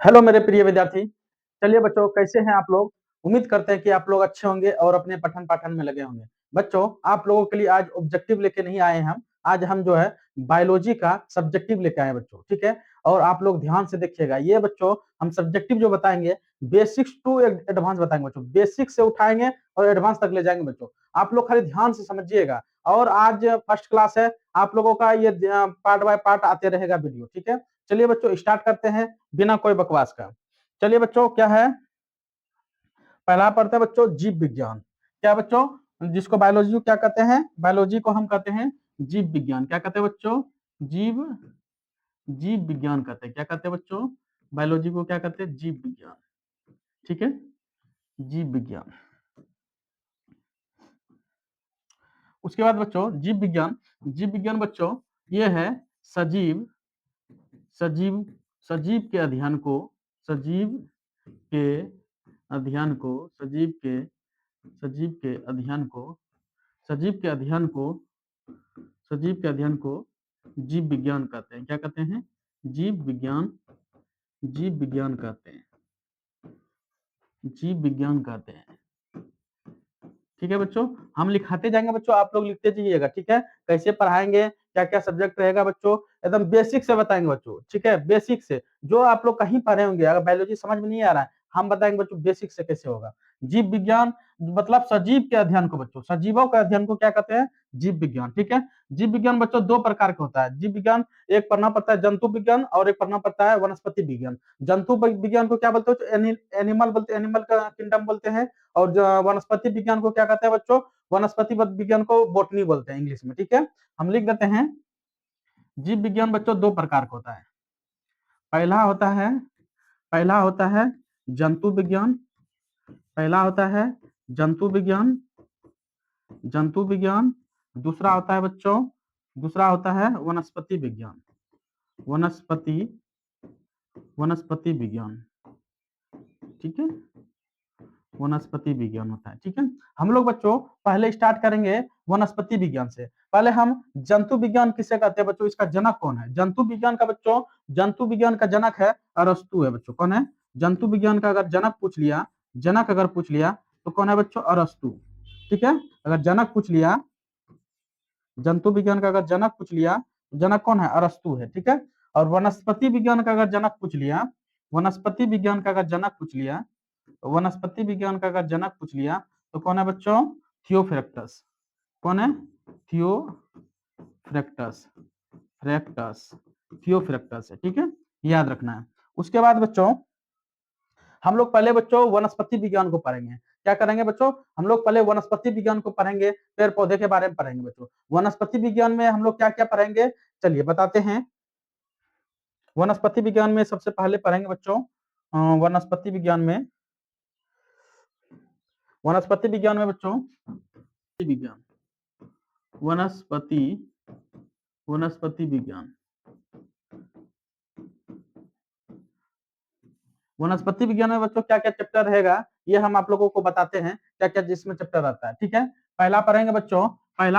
Hello मेरे प्रिय विद्यार्थी। चलिए बच्चों, कैसे हैं आप लोग? उम्मीद करते हैं कि आप लोग अच्छे होंगे और अपने पठन पाठन में लगे होंगे। बच्चों, आप लोगों के लिए आज ऑब्जेक्टिव लेके नहीं आए हैं हम। आज हम जो है बायोलॉजी का सब्जेक्टिव लेके आए हैं बच्चों, ठीक है। और आप लोग ध्यान से देखिएगा, ये बच्चों हम सब्जेक्टिव जो बताएंगे बेसिक्स टू एडवांस बताएंगे बच्चों। बेसिक से उठाएंगे और एडवांस तक ले जाएंगे बच्चों। आप लोग खाली ध्यान से समझिएगा। और आज फर्स्ट क्लास है, आप लोगों का ये पार्ट बाय पार्ट आते रहेगा वीडियो, ठीक है। चलिए बच्चों, स्टार्ट करते हैं बिना कोई बकवास का। चलिए बच्चों, क्या है? पहला पढ़ते हैं बच्चों जीव विज्ञान। क्या बच्चों? जिसको बायोलॉजी को क्या कहते हैं? बायोलॉजी को हम कहते हैं जीव विज्ञान। क्या कहते हैं बच्चों? जीव जीव विज्ञान कहते हैं। क्या कहते हैं बच्चों? बायोलॉजी को क्या कहते हैं? जीव विज्ञान, ठीक है। जीव विज्ञान। उसके बाद बच्चों जीव विज्ञान बच्चों ये है सजीव सजीव सजीव के अध्ययन को सजीव के अध्ययन को सजीव के सजीव के अध्ययन को सजीव के अध्ययन को सजीव के अध्ययन को जीव विज्ञान कहते हैं। क्या कहते हैं? जीव विज्ञान जीव विज्ञान कहते हैं। जीव विज्ञान कहते हैं, ठीक है बच्चों। हम लिखाते जाएंगे बच्चों, आप लोग लिखते जाइएगा, ठीक है। कैसे पढ़ाएंगे, क्या क्या सब्जेक्ट रहेगा बच्चों, एकदम बेसिक से बताएंगे बच्चों, ठीक है। बेसिक से जो आप लोग कहीं पढ़े होंगे, अगर बायोलॉजी समझ में नहीं आ रहा है, हम बताएंगे बच्चों बेसिक से कैसे होगा। जीव विज्ञान मतलब सजीव के अध्ययन को बच्चों, सजीवों के अध्ययन को क्या कहते हैं? जीव विज्ञान, ठीक है। जीव विज्ञान बच्चों दो प्रकार का होता है। जीव विज्ञान एक पढ़ना पड़ता है जंतु विज्ञान, और एक पढ़ना पड़ता है वनस्पति विज्ञान। जंतु विज्ञान को क्या बोलते हो? एनिमल बोलते हैं, एनिमल का किंगडम बोलते हैं। और वनस्पति विज्ञान को क्या कहते हैं बच्चों? वनस्पति विज्ञान को बॉटनी बोलते हैं इंग्लिश में, ठीक है। हम लिख देते हैं जीव विज्ञान बच्चों दो प्रकार का होता है। पहला होता है पहला होता है जंतु विज्ञान। पहला होता है जंतु विज्ञान जंतु विज्ञान। दूसरा होता है बच्चों, दूसरा होता है वनस्पति विज्ञान। वनस्पति वनस्पति विज्ञान, ठीक है। वनस्पति विज्ञान होता है, ठीक है। हम लोग बच्चों पहले स्टार्ट करेंगे वनस्पति विज्ञान से। पहले हम जंतु विज्ञान किसे कहते हैं बच्चों? इसका जनक कौन है जंतु विज्ञान का बच्चों? जंतु विज्ञान का जनक है अरस्तु है बच्चों। कौन है? जंतु विज्ञान का अगर जनक अगर पूछ लिया तो कौन है बच्चों? अरस्तु, ठीक है। अगर जनक पूछ लिया, जंतु विज्ञान का अगर जनक पूछ लिया, जनक कौन है? अरस्तु है, ठीक है। और वनस्पति विज्ञान का अगर जनक पूछ लिया वनस्पति विज्ञान का अगर जनक पूछ लिया वनस्पति विज्ञान का अगर जनक पूछ लिया तो कौन है बच्चों? थियोफ्रैक्टस। कौन है? थियोफ्रैक्टस फ्रैक्टस थियोफ्रैक्टस है, ठीक है। याद रखना है। उसके बाद बच्चों हम लोग पहले बच्चों वनस्पति विज्ञान को पढ़ेंगे। क्या करेंगे बच्चों? हम लोग पहले वनस्पति विज्ञान को पढ़ेंगे, पेड़ पौधे के बारे में पढ़ेंगे बच्चों। वनस्पति विज्ञान में हम लोग क्या क्या पढ़ेंगे, चलिए बताते हैं। वनस्पति विज्ञान में सबसे पहले पढ़ेंगे बच्चों वनस्पति विज्ञान में बच्चों विज्ञान वनस्पति वनस्पति विज्ञान वनस्पति विज्ञान में बच्चों क्या क्या चैप्टर रहेगा, ये हम आप लोगों को बताते हैं क्या क्या जिसमें चैप्टर आता है, ठीक है। पहला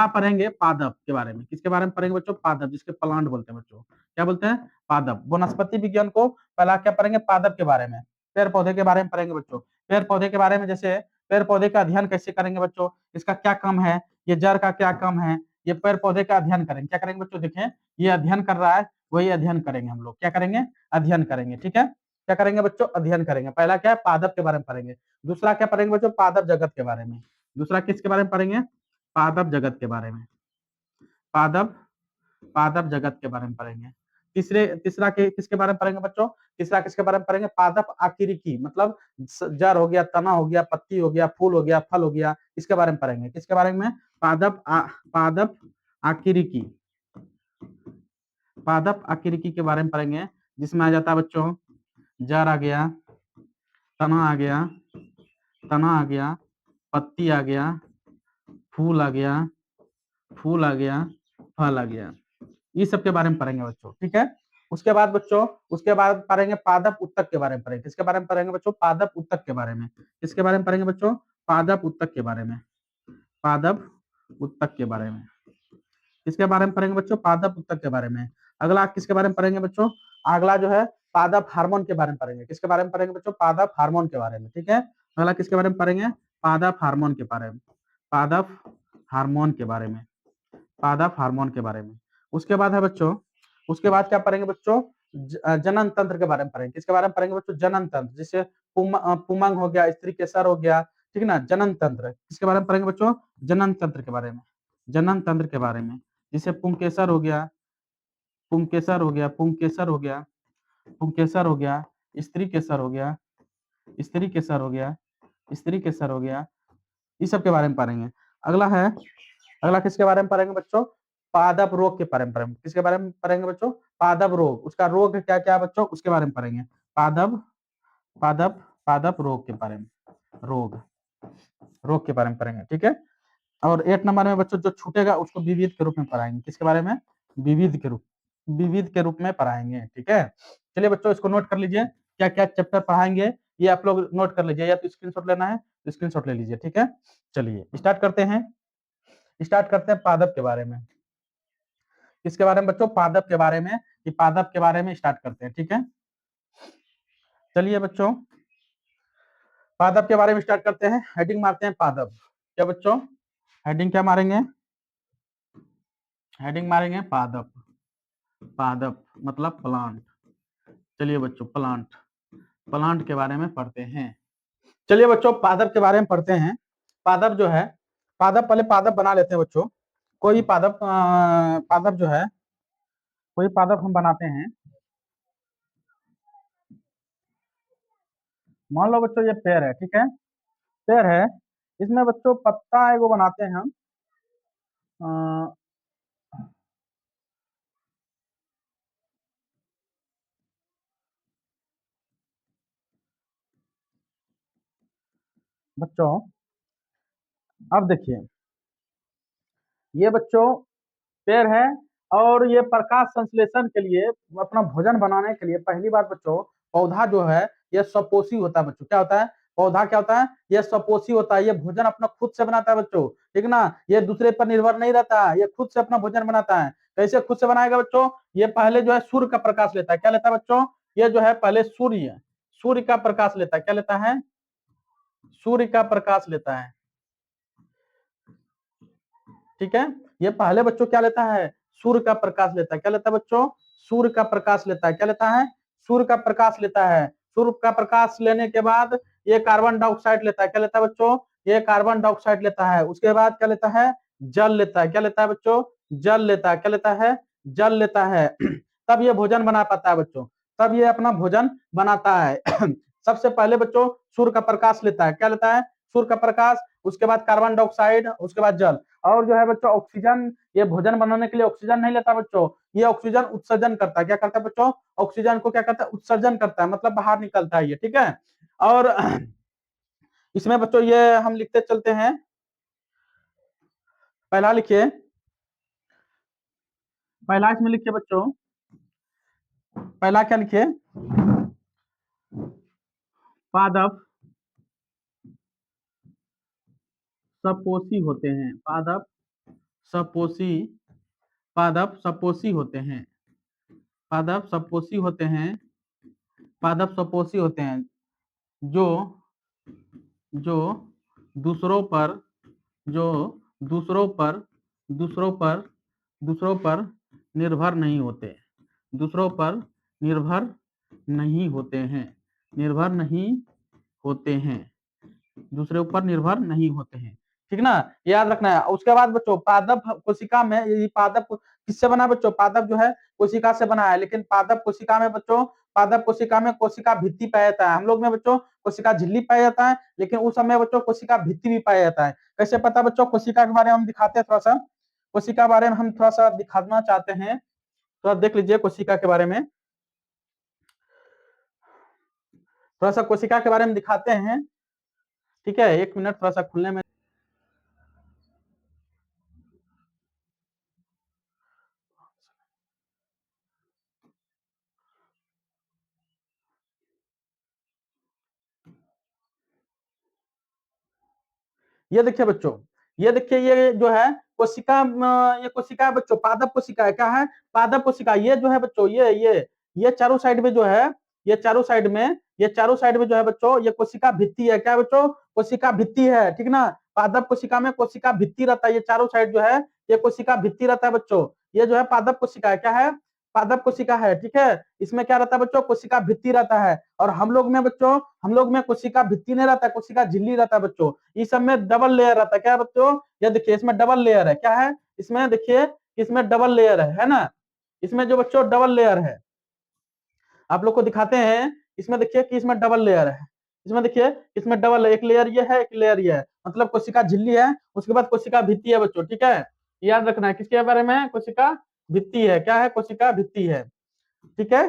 पढ़ेंगे पादप के बारे में। किसके बारे में पढ़ेंगे बच्चों? पादप, जिसके प्लांट बोलते हैं बच्चों। क्या बोलते हैं? पादप। वनस्पति विज्ञान को पहला क्या पढ़ेंगे? पादप के बारे में। पेड़ पौधे के बारे में पढ़ेंगे बच्चों। पेड़ पौधे के बारे में, जैसे पेड़ पौधे का अध्ययन कैसे करेंगे बच्चों, इसका क्या काम है, ये जड़ का क्या काम है, ये पेड़ पौधे का अध्ययन करेंगे। क्या करेंगे बच्चों? देखें, ये अध्ययन कर रहा है, वही अध्ययन करेंगे हम लोग। क्या करेंगे? अध्ययन करेंगे, ठीक है। क्या करेंगे बच्चों? अध्ययन करेंगे। पहला क्या है? पादप के बारे में पढ़ेंगे। दूसरा क्या पढ़ेंगे बच्चों? पादप जगत के बारे में। दूसरा किसके बारे में पढ़ेंगे? पादप जगत के बारे में। पादप पादप जगत के बारे में पढ़ेंगे। तीसरा किसके बारे में पढ़ेंगे बच्चों? तीसरा किसके बारे में पढ़ेंगे? पादप आकिरिकी, मतलब जड़ हो गया, तना हो गया, पत्ती हो गया, फूल हो गया, फल हो गया, इसके बारे में पढ़ेंगे। किसके बारे में? पादप आकिरिकी पादप आकिरिकी के बारे में पढ़ेंगे, जिसमें आ जाता है बच्चों जड़ आ गया, तना आ गया, पत्ती आ गया, फूल आ गया, फल आ गया। इस सब के बारे में पढ़ेंगे बच्चों, ठीक है। उसके बाद पढ़ेंगे पादप उत्तक के बारे में पढ़ेंगे। किसके बारे में पढ़ेंगे बच्चों? पादप उत्तक के बारे में। किसके बारे में पढ़ेंगे बच्चों? पादप उत्तक के बारे में। पादप उत्तक के बारे में। किसके बारे में पढ़ेंगे बच्चों? पादप उत्तक के बारे में। अगला किसके बारे में पढ़ेंगे बच्चों? अगला जो है पादप हार्मोन के बारे में पढ़ेंगे। किसके बारे में पढ़ेंगे बच्चों? पादप हार्मोन के बारे में, ठीक है। अगला किसके बारे में पढ़ेंगे? पादप हार्मोन के बारे में, पादप हार्मोन के बारे में, पादप हार्मोन के बारे में। उसके बाद है बच्चों, उसके बाद क्या पढ़ेंगे बच्चों? जनन तंत्र के बारे में पढ़ेंगे। किसके बारे में पढ़ेंगे बच्चों? जनन तंत्र, जैसे पुमंग हो गया, स्त्री केसर हो गया, ठीक है ना। जनन तंत्र किसके बारे में पढ़ेंगे बच्चों? जनन तंत्र के बारे में, जनन तंत्र के बारे में, जैसे पुंकेसर हो गया, पुंकेसर हो गया, पुंकेसर हो गया, पुंकेसर हो गया, स्त्री केसर हो गया, स्त्री केसर हो गया, स्त्री केसर हो गया, इस सब के बारे में पढ़ेंगे। अगला है, अगला किसके बारे में पढ़ेंगे बच्चों? पादप रोग के बारे में पढ़ेंगे। किसके बारे में पढ़ेंगे बच्चों? पादप रोग, उसका रोग क्या क्या है बच्चों, उसके बारे में पढ़ेंगे। पादप, पादप, पादप रोग के बारे में, रोग, रोग के बारे में पढ़ेंगे, ठीक है। और 8 नंबर में बच्चों जो छूटेगा उसको विविध के रूप में पढ़ाएंगे। किसके बारे में? विविध के रूप, विविध के रूप में पढ़ाएंगे, ठीक है। चलिए बच्चों इसको नोट कर लीजिए, क्या क्या चैप्टर पढ़ाएंगे ये आप लोग नोट कर लीजिए, या तो स्क्रीनशॉट लेना है तो स्क्रीनशॉट ले लीजिए, ठीक है। चलिए स्टार्ट करते हैं, स्टार्ट करते हैं पादप के बारे में। किसके बारे में बच्चों? पादप के बारे में, कि पादप के बारे में स्टार्ट करते हैं, ठीक है। चलिए बच्चों पादप के बारे में स्टार्ट करते हैं, हेडिंग मारते हैं पादप। क्या बच्चों? हेडिंग क्या मारेंगे? हेडिंग मारेंगे पादप, पादप मतलब प्लांट। चलिए बच्चों प्लांट, प्लांट के बारे में पढ़ते हैं। चलिए बच्चों पादप के बारे में पढ़ते हैं। पादप जो है, पादप पहले पादप बना लेते हैं बच्चों। कोई पादप पादप जो है, कोई पादप हम बनाते हैं। मान लो बच्चों ये पेड़ है, ठीक है, पेड़ है, इसमें बच्चों पत्ता एगो बनाते हैं हम। अ, बच्चों अब देखिए, ये बच्चों पेड़ है, और ये प्रकाश संश्लेषण के लिए, अपना भोजन बनाने के लिए, पहली बात बच्चों पौधा जो है ये स्वपोषी होता है बच्चों। क्या होता है? पौधा क्या होता है? ये स्वपोषी होता है, ये भोजन अपना खुद से बनाता है बच्चों, ठीक ना। ये दूसरे पर निर्भर नहीं रहता है, ये खुद से अपना भोजन बनाता है। कैसे खुद से बनाएगा बच्चों? ये पहले जो है सूर्य का प्रकाश लेता है। क्या लेता है बच्चों? ये जो है पहले सूर्य, सूर्य का प्रकाश लेता है। क्या लेता है? सूर्य का प्रकाश लेता है, ठीक है। ये पहले बच्चों क्या लेता है? सूर्य का प्रकाश लेता है। क्या लेता है बच्चों? सूर्य का प्रकाश लेता है। क्या लेता है? सूर्य का प्रकाश लेता है। सूर्य का प्रकाश लेने के बाद ये कार्बन डाइऑक्साइड लेता है। क्या लेता है बच्चों? ये कार्बन डाइऑक्साइड लेता है। उसके बाद क्या लेता है? जल लेता है। क्या लेता है बच्चों? जल लेता है। क्या लेता है? जल लेता है। तब ये भोजन बना पाता है बच्चों, तब ये अपना भोजन बनाता है। सबसे पहले बच्चों सूर्य का प्रकाश लेता है। क्या लेता है? सूर्य का प्रकाश, उसके बाद कार्बन डाइऑक्साइड, उसके बाद जल, और जो है बच्चों ऑक्सीजन। ये भोजन बनाने के लिए ऑक्सीजन नहीं लेता बच्चों, ये ऑक्सीजन उत्सर्जन करता है। क्या करता है बच्चों? ऑक्सीजन को क्या करता है? उत्सर्जन करता है, मतलब बाहर निकलता है ये, ठीक है। और इसमें बच्चों ये हम लिखते चलते हैं। पहला लिखिए, पहला इसमें लिखिए बच्चों, पहला क्या लिखिए? पादप सपोषी होते हैं, पादप सपोषी, पादप सपोषी होते हैं, पादप सपोषी होते हैं, पादप सपोषी होते हैं, जो जो दूसरों पर, जो दूसरों पर, दूसरों पर, दूसरों पर निर्भर नहीं होते, दूसरों पर निर्भर नहीं होते हैं, निर्भर नहीं होते हैं, दूसरे ऊपर निर्भर नहीं होते हैं, ठीक ना। याद रखना है। उसके बाद बच्चों पादप कोशिका में, ये पादप किससे बना बच्चों? पादप जो है कोशिका से बना है, लेकिन पादप कोशिका में बच्चों, पादप कोशिका में कोशिका भित्ति पाया जाता है। हम लोग में बच्चों कोशिका झिल्ली पाया जाता है, लेकिन उस समय बच्चों कोशिका भित्ति भी पाया जाता है। कैसे पता बच्चों? कोशिका के बारे में हम दिखाते हैं थोड़ा सा, कोशिका के बारे में हम थोड़ा सा दिखाना चाहते हैं, थोड़ा देख लीजिए कोशिका के बारे में, थोड़ा सा कोशिका के बारे में दिखाते हैं, ठीक है। 1 मिनट थोड़ा सा खुलने में। ये देखिए बच्चों, ये देखिए, ये जो है कोशिका, ये कोशिका है बच्चों, पादप कोशिका है। क्या है? पादप कोशिका। ये जो है बच्चों, ये चारों साइड में जो है ये चारों साइड में, ये चारों साइड में जो है बच्चों ये कोशिका भित्ति है। क्या है बच्चों? कोशिका भित्ति है, ठीक ना। पादप कोशिका में कोशिका भित्ति रहता है, ये चारों साइड जो है ये कोशिका भित्ति रहता है बच्चों। ये जो है पादप कोशिका है, क्या है? पादप कोशिका है, ठीक है। इसमें क्या रहता है बच्चों? कोशिका भित्ति रहता है। और हम लोग में बच्चों, हम लोग में कोशिका भित्ति नहीं रहता है, कोशिका झिल्ली रहता है बच्चों। इस सब में डबल लेयर रहता है। क्या है बच्चों? ये देखिए इसमें डबल लेयर है। क्या है इसमें? देखिए इसमें डबल लेयर है ना। इसमें जो बच्चों डबल लेयर है, आप लोग को दिखाते हैं। इसमें देखिए कि इसमें डबल लेयर है। इसमें देखिए इसमें डबल, एक लेयर ये है, एक लेयर ये है, मतलब कोशिका झिल्ली है, उसके बाद कोशिका भित्ति है बच्चों, ठीक है। याद रखना है किसके बारे में? कोशिका भित्ति है। क्या है? कोशिका भित्ति है, ठीक है।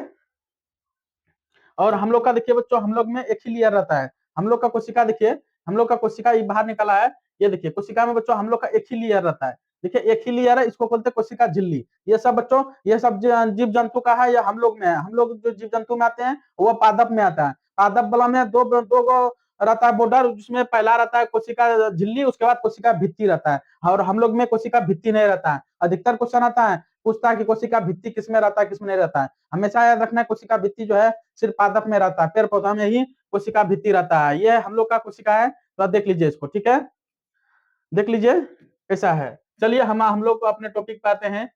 और हम लोग का देखिए बच्चों, हम लोग में एक ही लेयर रहता है। हम लोग का कोशिका देखिए, हम लोग का कोशिका ये बाहर निकला है। ये देखिए कोशिका में बच्चों हम लोग का एक ही लेयर रहता है। देखिए एक ही लेयर है, इसको बोलते हैं कोशिका झिल्ली। ये सब बच्चों, ये सब जीव जंतु का है या हम लोग में है? हम लोग जो जीव जंतु में आते हैं वो पादप में आता है। पादप बला में दो दो गो रहता है बॉर्डर, जिसमें पहला रहता है कोशिका झिल्ली, उसके बाद कोशिका भित्ति रहता है। और हम लोग में कोशिका भित्ति नहीं रहता है। अधिकतर क्वेश्चन आता है, पूछता है कि कोशिका भित्ति किसमें रहता है, किसमें नहीं रहता है। हमेशा याद रखना है कोशिका भित्ति जो है सिर्फ पादप में रहता है, पेड़ पौधा में ही कोशिका भित्ति रहता है। ये हम लोग का कोशिका है, तो आप देख लीजिए इसको, ठीक है। देख लीजिए कैसा है। चलिए हम लोग अपने टॉपिक पे आते हैं।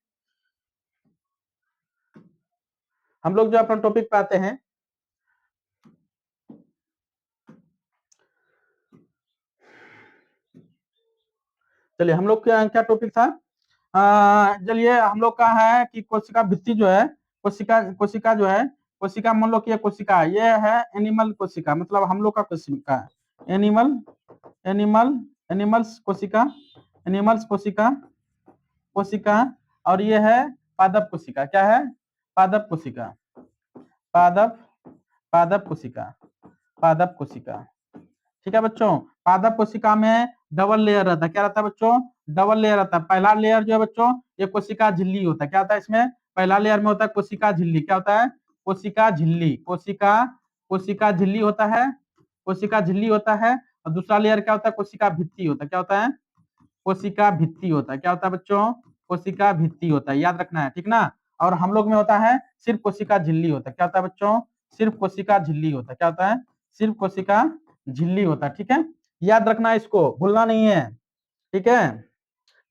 हम लोग जो अपने टॉपिक पे आते हैं, चलिए हम लोग क्या क्या टॉपिक था? चलिए हम लोग का है कि कोशिका भित्ति जो है, कोशिका कोशिका जो है, कोशिका मान लो कि ये कोशिका, ये है एनिमल कोशिका, मतलब हम लोग का कोशिका, एनिमल एनिमल एनिमल्स कोशिका, एनिमल्स कोशिका, कोशिका। और ये है पादप कोशिका। क्या है? पादप कोशिका, पादप पादप कोशिका, पादप कोशिका, ठीक है बच्चों। पादप कोशिका में डबल लेयर रहता है। क्या रहता है बच्चों? डबल लेयर रहता है। पहला लेयर जो है बच्चों ये कोशिका झिल्ली होता है। क्या होता है इसमें? पहला लेयर में होता है कोशिका झिल्ली। क्या होता है? कोशिका झिल्ली, कोशिका कोशिका झिल्ली होता है, कोशिका झिल्ली होता है। और दूसरा लेयर क्या होता है? कोशिका भित्ति होता है। क्या होता है? कोशिका भित्ति होता है। क्या होता है बच्चों? कोशिका भित्ति होता है, याद रखना है, ठीक ना। और हम लोग में होता है सिर्फ कोशिका झिल्ली होता है। क्या होता है बच्चों? सिर्फ कोशिका झिल्ली होता है। क्या होता है? सिर्फ कोशिका झिल्ली होता है, ठीक है। याद रखना है, इसको भूलना नहीं है, ठीक है।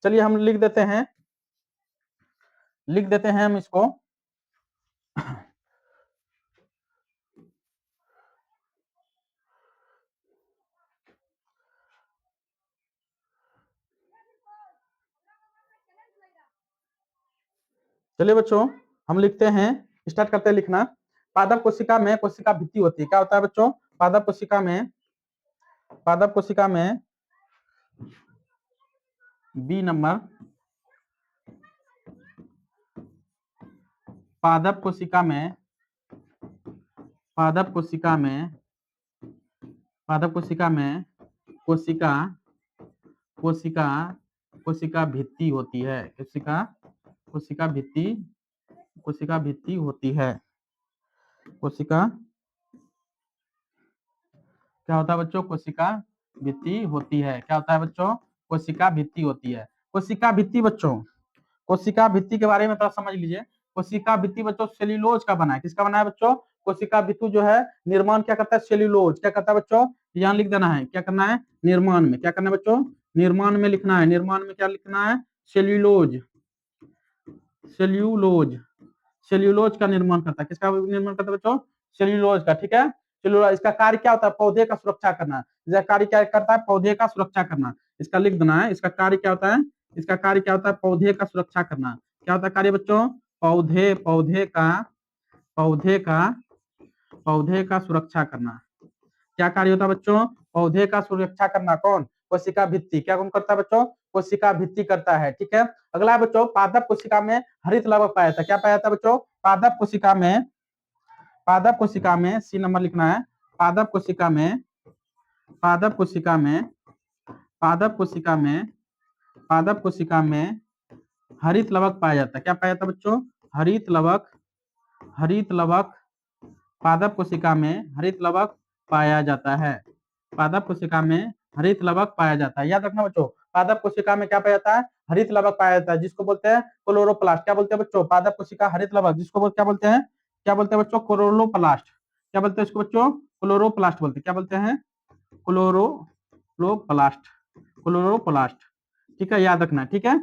चलिए हम लिख देते हैं, लिख देते हैं हम इसको। चलिए बच्चों हम लिखते हैं, स्टार्ट करते हैं लिखना। पादप कोशिका में कोशिका भित्ति होती है। क्या होता है बच्चों? पादप कोशिका में, पादप कोशिका में बी नंबर, पादप कोशिका में, पादप कोशिका में, पादप कोशिका में कोशिका कोशिका कोशिका भित्ति होती है। कोशिका कोशिका भित्ति, कोशिका भित्ति होती है। कोशिका क्या होता है बच्चों? कोशिका भित्ति होती है। क्या होता है बच्चों? कोशिका भित्ति होती है। कोशिका भित्ति बच्चों, कोशिका भित्ति के बारे में थोड़ा समझ लीजिए। कोशिका भित्ति बच्चों सेल्यूलोज का बना है। किसका बना है बच्चों? कोशिका भित्ति जो है निर्माण क्या करता है? सेल्यूलोज। क्या करता है बच्चों? यहाँ लिख देना है, क्या करना है? निर्माण में क्या करना है बच्चों? निर्माण में लिखना है। निर्माण में क्या लिखना है? सेल्यूलोज, सेल्यूलोज, सेल्यूलोज का निर्माण करता है। किसका निर्माण करता है बच्चों? सेल्यूलोज का, ठीक है। सेल्यूलोज, इसका कार्य क्या होता है? पौधे का सुरक्षा करना। इसका कार्य क्या करता है? पौधे का सुरक्षा करना। इसका लिख देना है, इसका कार्य क्या होता है? इसका कार्य क्या होता है? पौधे का सुरक्षा करना। क्या होता है कार्य बच्चों? पौधे पौधे का पौधे का पौधे का सुरक्षा करना। क्या कार्य होता है बच्चों? पौधे का सुरक्षा करना। कौन? कोशिका भित्ति। क्या कौन करता है बच्चों? कोशिका भित्ति करता है, ठीक है। अगला है बच्चों, पादप कोशिका में हरित लवक पाया था। क्या पाया था बच्चों? पादप कोशिका में, पादप कोशिका में सी नंबर लिखना है। पादप कोशिका में, पादप कोशिका में, पादप कोशिका में, पादप कोशिका में हरित लवक पाया जाता है। क्या पाया जाता है बच्चों? हरित लवक, हरित लवक पादप कोशिका में हरित लवक पाया जाता है। पादप कोशिका में हरित लवक पाया जाता है, याद रखना बच्चों। पादप कोशिका में क्या पाया जाता है? हरित लवक पाया जाता है, जिसको बोलते हैं क्लोरोप्लास्ट। क्या बोलते हैं बच्चों? पादप कोशिका हरित लवक, जिसको क्या बोलते हैं? क्या बोलते हैं बच्चों? क्लोरोप्लास्ट। क्या बोलते हैं इसको बच्चों? क्लोरोप्लास्ट बोलते हैं। क्या बोलते हैं? Chloroplast, chloroplast. ठीक है, याद रखना। ठीक है,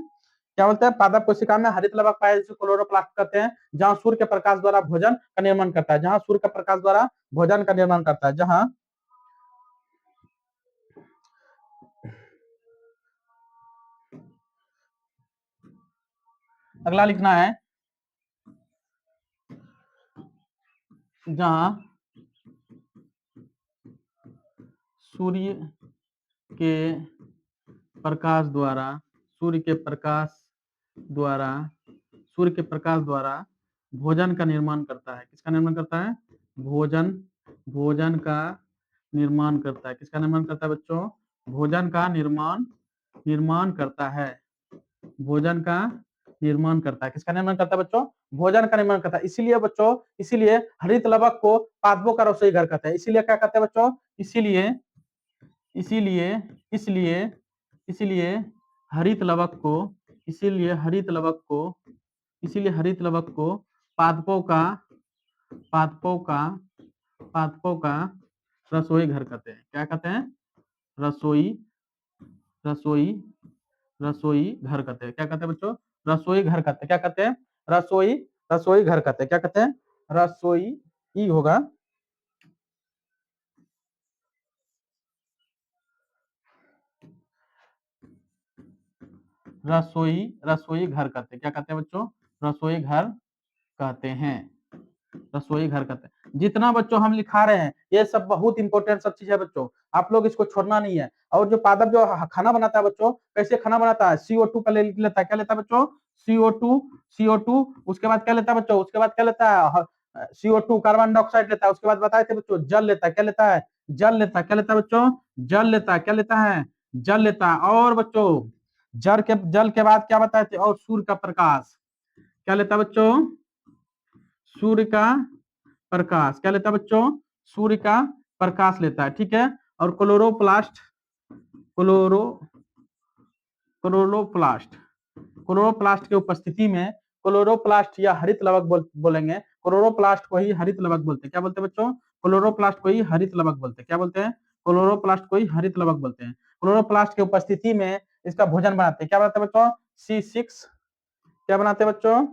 क्या बोलते हैं? पादप कोशिका में हरित लवक पाया जिसे क्लोरोप्लास्ट कहते हैं, जहां सूर्य के प्रकाश द्वारा भोजन का निर्माण करता है, जहां सूर्य के प्रकाश द्वारा भोजन का निर्माण करता है, जहां अगला लिखना है, जहां सूर्य के प्रकाश द्वारा, सूर्य के प्रकाश द्वारा, सूर्य के प्रकाश द्वारा भोजन का निर्माण करता है। किसका निर्माण करता है? भोजन, भोजन का निर्माण करता है। किसका निर्माण करता है बच्चों? भोजन का निर्माण, निर्माण करता है। भोजन का निर्माण करता है। किसका निर्माण करता है बच्चों? भोजन का निर्माण करता है। इसीलिए बच्चों, इसीलिए हरित लवक को पादपों का रसोई घर कहते हैं। इसीलिए क्या कहते हैं बच्चों? इसीलिए, इसीलिए, इसलिए, इसलिए हरित लवक को, इसीलिए हरित लवक को, इसीलिए हरित लवक को पादपों का, पादपों का, पादपों का रसोई घर कहते हैं। क्या कहते हैं? रसोई, रसोई, रसोई घर कहते हैं। क्या कहते हैं बच्चों? रसोई घर कहते हैं। क्या कहते हैं? रसोई, रसोई घर कहते हैं। क्या कहते हैं? रसोई, ई होगा, रसोई, रसोई घर कहते हैं। क्या कहते हैं बच्चों? रसोई घर कहते हैं। रसोई घर कहते हैं। जितना बच्चों हम लिखा रहे हैं ये सब बहुत इंपॉर्टेंट सब चीज है बच्चों, आप लोग इसको छोड़ना नहीं है। और जो पादप जो खाना बनाता है बच्चों, कैसे खाना बनाता है? CO2 का लिख लेता है। क्या लेता है बच्चों? CO2, CO2। उसके बाद क्या लेता है बच्चों? उसके बाद क्या लेता है? CO2 कार्बन डाइऑक्साइड लेता है। उसके बाद बताए थे बच्चों, जल लेता है। क्या लेता है? जल लेता है। क्या लेता है बच्चों? जल लेता है। क्या लेता है? जल लेता है। और बच्चों जल के बाद क्या बताए थे? और सूर्य का प्रकाश। क्या लेता है बच्चों? सूर्य का प्रकाश। क्या लेता है बच्चों? सूर्य का प्रकाश लेता है। ठीक है, और क्लोरोप्लास्ट, क्लोरो, क्लोरोप्लास्ट, क्लोरोप्लास्ट के उपस्थिति में, क्लोरोप्लास्ट या हरित लवक बोलेंगे। क्लोरोप्लास्ट को ही हरित लवक बोलते हैं। क्या बोलते हैं बच्चों? क्लोरोप्लास्ट को ही हरित लवक बोलते हैं। क्या बोलते हैं? क्लोरोप्लास्ट को ही हरित लवक बोलते हैं। क्लोरोप्लास्ट के उपस्थिति में इसका भोजन बनाते हैं। क्या बनाते हैं बच्चों? C6। क्या बनाते हैं बच्चों?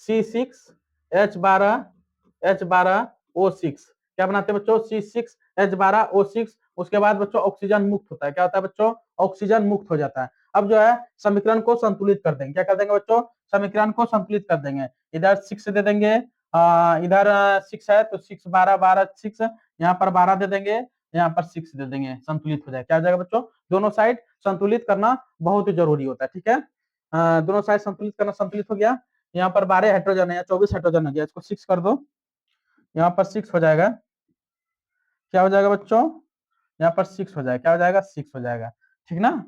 C6H12O6। क्या बनाते हैं बच्चों? C6H12O6। उसके बाद बच्चों ऑक्सीजन मुक्त होता है। क्या होता है बच्चों? ऑक्सीजन मुक्त हो जाता है। अब जो है समीकरण को संतुलित कर देंगे। क्या कर देंगे बच्चों? समीकरण को संतुलित कर देंगे। इधर 6 दे देंगे, इधर 6 है तो 6 12 12 6, यहाँ पर 12 दे देंगे, यहाँ पर 6 दे देंगे, संतुलित हो जाए। क्या हो जाएगा बच्चों? दोनों साइड संतुलित करना बहुत ही जरूरी होता है। ठीक है, दोनों साइड संतुलित करना, संतुलित हो गया। यहाँ पर 12 हाइड्रोजन है, 24 हाइड्रोजन हो गया, इसको 6 कर दो, यहाँ पर 6 हो जाएगा। क्या हो जाएगा बच्चों? यहाँ पर 6 हो जाएगा। क्या हो जाएगा? 6 हो जाएगा। ठीक ना?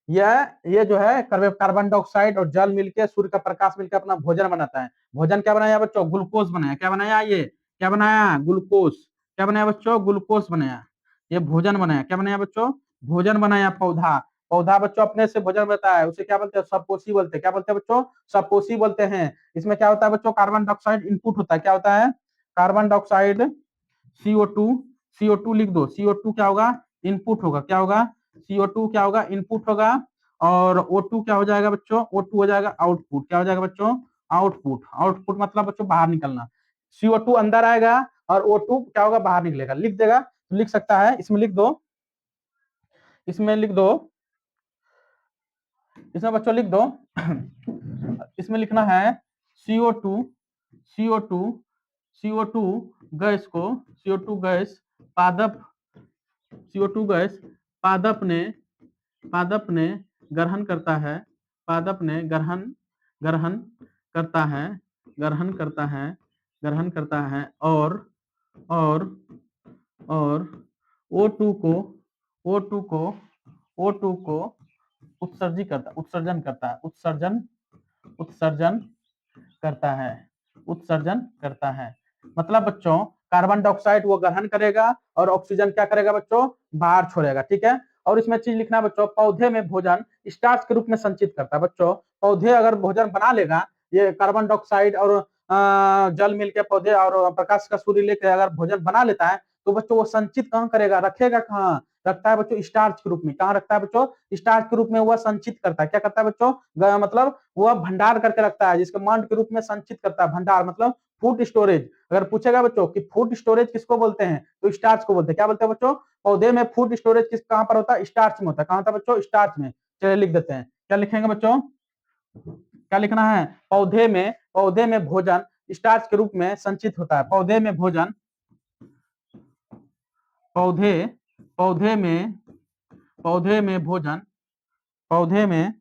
ये जो है कार्बन डाइऑक्साइड और जल मिलकर, सूर्य का प्रकाश मिलकर अपना भोजन बनाता है। भोजन क्या बनाया बच्चों? ग्लूकोज बनाया। क्या बनाया? ये क्या बनाया? ग्लूकोज। क्या बनाया बच्चों? ग्लूकोज बनाया। ये भोजन बनाया। क्या बनाया बच्चों? भोजन बनाया। पौधा, पौधा बच्चों अपने से भोजन बनाता है, उसे क्या बोलते हैं? सपोषी बोलते हैं। क्या बोलते हैं बच्चों? सपोषी बोलते हैं। इसमें क्या होता है बच्चों? कार्बन डाइऑक्साइड इनपुट होता है। क्या होता है? कार्बन डाइऑक्साइड, CO2, CO2 लिख दो। CO2 क्या होगा? इनपुट होगा। क्या होगा? CO2 क्या होगा? इनपुट होगा। और O2 क्या हो जाएगा बच्चों? O2 हो जाएगा आउटपुट। क्या हो जाएगा बच्चों? आउटपुट। आउटपुट मतलब बच्चों बाहर निकलना। CO2 अंदर आएगा और O2 क्या होगा? बाहर निकलेगा। लिख देगा तो लिख सकता है, इसमें लिख दो, इसमें लिख दो, इसमें बच्चों लिख दो इसमें लिखना है CO2, CO2, CO2 गैस को, CO2 गैस पादप, CO2 गैस पादप ने, पादप ने ग्रहण करता है, पादप ने ग्रहण, ग्रहण करता है, ग्रहण करता है, ग्रहण करता है। और और O2 को, O2 को, O2 को उत्सर्जित करता, उत्सर्जन करता है, उत्सर्जन, उत्सर्जन करता है, उत्सर्जन करता है। मतलब बच्चों कार्बन डाइऑक्साइड वो ग्रहण करेगा और ऑक्सीजन क्या करेगा बच्चों? बाहर छोड़ेगा। ठीक है, और इसमें चीज लिखना है बच्चों, पौधे में भोजन स्टार्च के रूप में संचित करता है। बच्चों पौधे अगर भोजन बना लेगा ये कार्बन डाइऑक्साइड और जल मिल के पौधे और प्रकाश का सूर्य लेकर अगर भोजन बना लेता है तो बच्चों वो संचित कहाँ करेगा, रखेगा कहाँ, रखता है बच्चों स्टार्च के रूप में। कहाँ रखता है बच्चों, स्टार्च के रूप में वह संचित करता है। क्या करता है बच्चों, मतलब वह भंडार करके रखता है, जिसके मांड के रूप में संचित करता है। भंडार मतलब फूड स्टोरेज। अगर पूछेगा बच्चों कि फूड स्टोरेज किसको बोलते हैं, तो स्टार्च को बोलते हैं। क्या बोलते हैं बच्चों, पौधे में फूड स्टोरेज किस कहां पर होता है, स्टार्च में होता है। कहां होता है बच्चों, स्टार्च में। चलिए लिख देते हैं, क्या लिखेंगे बच्चों, क्या लिखना है, पौधे में भोजन स्टार्च के रूप में संचित होता है। पौधे में भोजन, पौधे पौधे में पौधे में भोजन, पौधे में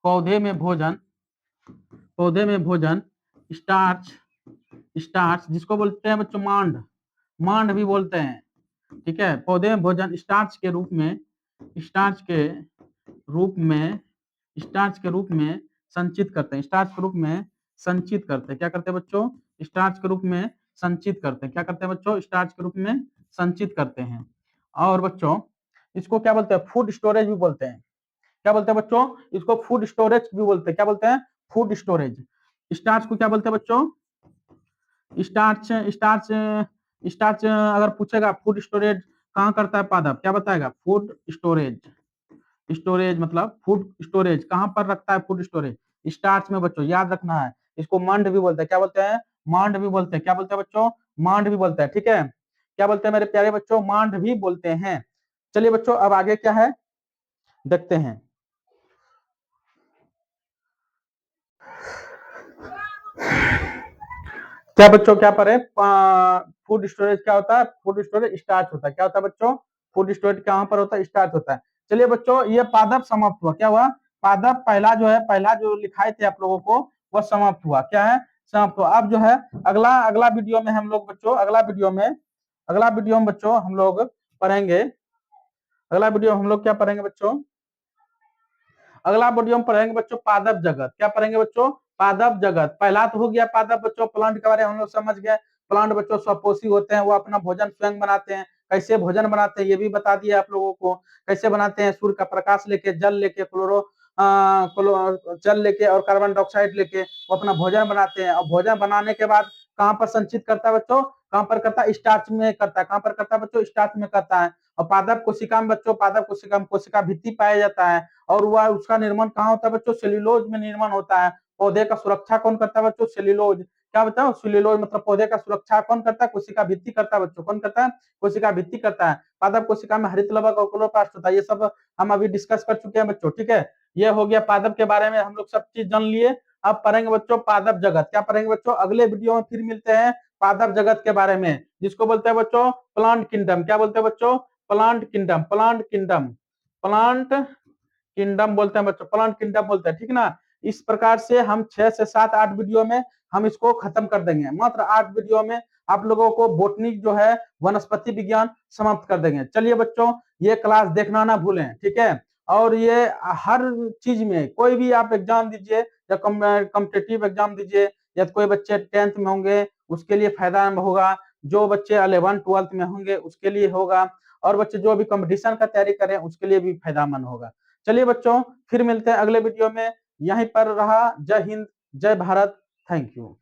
पौधे में भोजन पौधे में भोजन स्टार्च, स्टार्च जिसको बोलते हैं बच्चों मांड, मांड भी बोलते हैं। ठीक है, पौधे में भोजन स्टार्च के रूप में, स्टार्च के रूप में स्टार्च के रूप में संचित करते हैं। स्टार्च के रूप में संचित करते हैं। क्या करते हैं बच्चों, स्टार्च के रूप में संचित करते हैं। क्या करते हैं बच्चों, स्टार्च के रूप में संचित करते हैं। और बच्चों इसको क्या बोलते हैं, फूड स्टोरेज भी बोलते हैं। क्या बोलते हैं बच्चों, इसको फूड स्टोरेज भी बोलते हैं। क्या बोलते हैं, फूड स्टोरेज। स्टार्च को क्या बोलते हैं बच्चों, स्टार्च स्टार्च स्टार्च अगर पूछेगा फूड स्टोरेज कहाँ करता है पादप, क्या बताएगा, फूड स्टोरेज। स्टोरेज मतलब फूड स्टोरेज कहां पर रखता है, फूड स्टोरेज स्टार्च में। बच्चों याद रखना है, इसको मंड भी बोलते हैं। क्या बोलते हैं, मांड भी बोलते हैं। क्या बोलते हैं बच्चों, मांड भी बोलते हैं। ठीक है, क्या बोलते हैं मेरे प्यारे बच्चों, मांड भी बोलते हैं। चलिए बच्चों अब आगे क्या है देखते हैं। क्या बच्चों क्या पढ़े, फूड स्टोरेज क्या होता है, फूड स्टोरेज स्टार्च होता है। क्या होता है बच्चों, फूड स्टोरेज कहां पर होता है, स्टार्च होता है। चलिए बच्चों ये पादप समाप्त हुआ। क्या हुआ, पादप पहला जो है, पहला जो लिखाए थे आप लोगों को वह समाप्त हुआ। क्या है, समाप्त हुआ। अब जो है अगला अगला वीडियो में हम लोग बच्चों, अगला वीडियो में बच्चों हम लोग पढ़ेंगे, अगला वीडियो हम लोग क्या पढ़ेंगे बच्चों, अगला वीडियो में पढ़ेंगे बच्चों पादप जगत। क्या पढ़ेंगे बच्चों, पादप जगत। पहला तो हो गया पादप बच्चों, प्लांट के बारे में हम लोग समझ गए। प्लांट बच्चों स्वपोषी होते हैं, वो अपना भोजन स्वयं बनाते हैं। कैसे भोजन बनाते हैं ये भी बता दिया आप लोगों को। कैसे बनाते हैं, सूर्य का प्रकाश लेके, जल लेके, जल लेके और कार्बन डाइऑक्साइड लेके वो अपना भोजन बनाते हैं। और भोजन बनाने के बाद कहाँ पर संचित करता है बच्चों, कहाँ पर करता है, स्टार्च में करता है। कहाँ पर करता है बच्चों, स्टार्च में करता है। और पादप कोशिका में बच्चों, पादप कोशिका में कोशिका भित्ति पाया जाता है। और वह उसका निर्माण कहाँ होता है बच्चों, सेल्यूलोज में निर्माण होता है। पौधे का सुरक्षा कौन करता है बच्चों, सेल्यूलोज। क्या बताओ, सेल्यूलोज मतलब पौधे का सुरक्षा कौन करता है, कोशिका भित्ति करता है बच्चों। कौन करता है, कोशिका भित्ति करता है। पादप कोशिका में हरित लवक और क्लोरोप्लास्ट होता है। ये सब हम अभी डिस्कस कर चुके हैं बच्चों। ठीक है, ये हो गया पादप के बारे में, हम लोग सब चीज जान लिए। अब पढ़ेंगे बच्चों पादप जगत। क्या पढ़ेंगे बच्चों, अगले वीडियो में फिर मिलते हैं पादप जगत के बारे में, जिसको बोलते हैं बच्चों प्लांट किंगडम। क्या बोलते हैं बच्चों, plant kingdom, plant kingdom, plant kingdom बोलते हैं बच्चों, प्लांट किंगडम बोलते हैं। ठीक ना, इस प्रकार से हम 6 से 7 8 वीडियो में हम इसको खत्म कर देंगे। मात्र 8 वीडियो में आप लोगों को बोटनी जो है, वनस्पति विज्ञान समाप्त कर देंगे। चलिए बच्चों ये क्लास देखना ना भूलें। ठीक है, और ये हर चीज में कोई भी आप एग्जाम दीजिए या कॉम्पिटेटिव एग्जाम दीजिए, या कोई बच्चे 10th में होंगे उसके लिए फायदा होगा, जो बच्चे 11th 12th में होंगे उसके लिए होगा, और बच्चे जो अभी कंपटीशन का तैयारी करें उसके लिए भी फायदामंद होगा। चलिए बच्चों फिर मिलते हैं अगले वीडियो में। यहीं पर रहा, जय हिंद, जय भारत, थैंक यू।